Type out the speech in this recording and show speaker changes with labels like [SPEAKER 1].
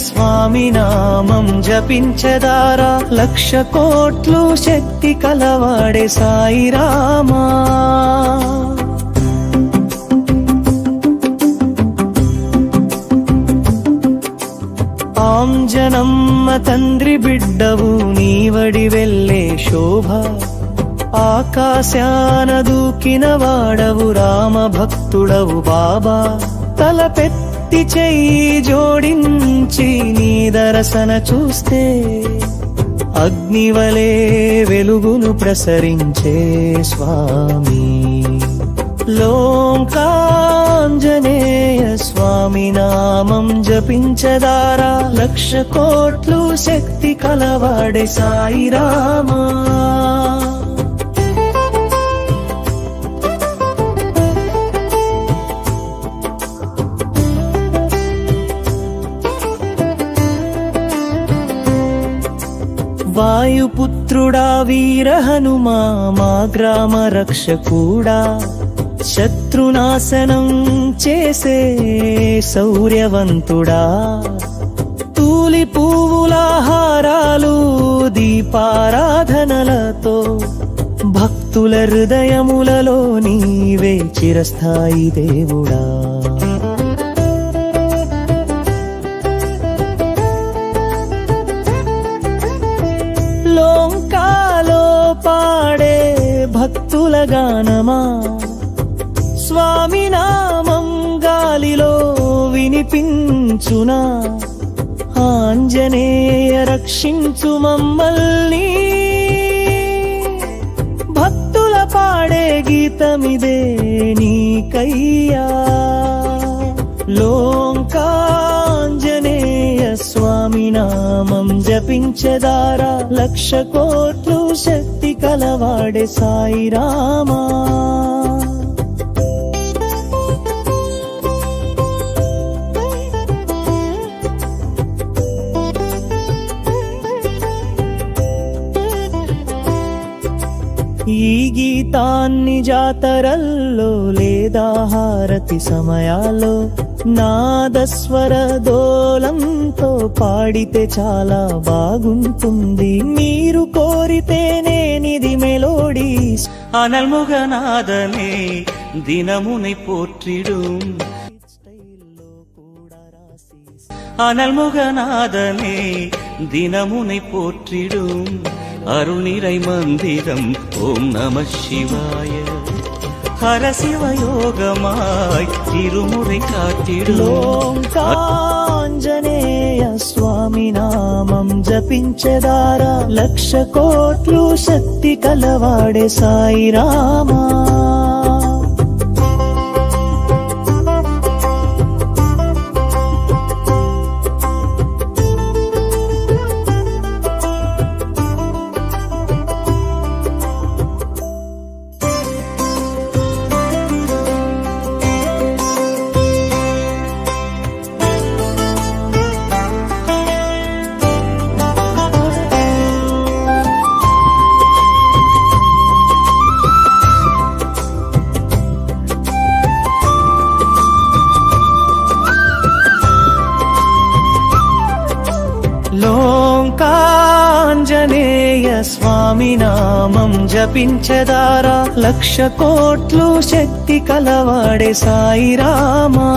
[SPEAKER 1] స్వామి నామం జపించదారా లక్ష కోట్లు శక్తి కలవాడే సాయి రామా ఆంజనమ్మ తండ్రి బిడ్డవు నీవడి వెళ్ళే శోభ ఆకాశాన దూకిన వాడవు రామ భక్తుడవు బాబా తలపెత్తి చెయ్యి జోడించి నీ దర్శన చూస్తే అగ్నివలే వెలుగును ప్రసరించే స్వామి లోకాంజనేయ స్వామి నామం జపించదారా లక్ష కోట్లు శక్తి కలవాడే సాయి రామా వాయుపుత్రుడా వీర హనుమా మా గ్రామ రక్షకుడా శత్రునాశనం చేసే శౌర్యవంతుడా తూలి పువ్వుల హారాలు దీపారాధనలతో భక్తుల హృదయములలో నీవే చిరస్థాయి దేవుడా లోంకాలో పాడే భక్తుల గానమా స్వామి నామం గాలిలో వినిపించునా ఆంజనేయ రక్షించు మమ్మల్ని భక్తుల పాడే గీతమిదే నీకయ్యా లోకాంజనేయ స్వామి నామం జపించదారా లక్ష కోట్లు శక్తి కలవాడే సాయి రామా ఈ గీతాన్ని జాతరల్లో లేదా హారతి సమయాల్లో నాదస్వర దోలంతో పాడితే చాలా బాగుంటుంది మీరు కోరితే నేనిది మెలోడీ
[SPEAKER 2] అనల్ముగనాదనే దినముனை போற்றிடும் அனல்முகநாதனே தினமுனை போற்றிடும் அருள்நிறை மந்திரம் ஓம் நம சிவாய ஹரசிவயோகமாய் திருமுறை காட்டிடும்
[SPEAKER 1] ఆంజనేయ స్వామి నామం జపించదారా లక్ష కోట్లు శక్తి కలవాడే సాయి రామా లోకాంజనేయ స్వామి నామం జపించదారా లక్ష కోట్లు శక్తి కలవాడే సాయి రామా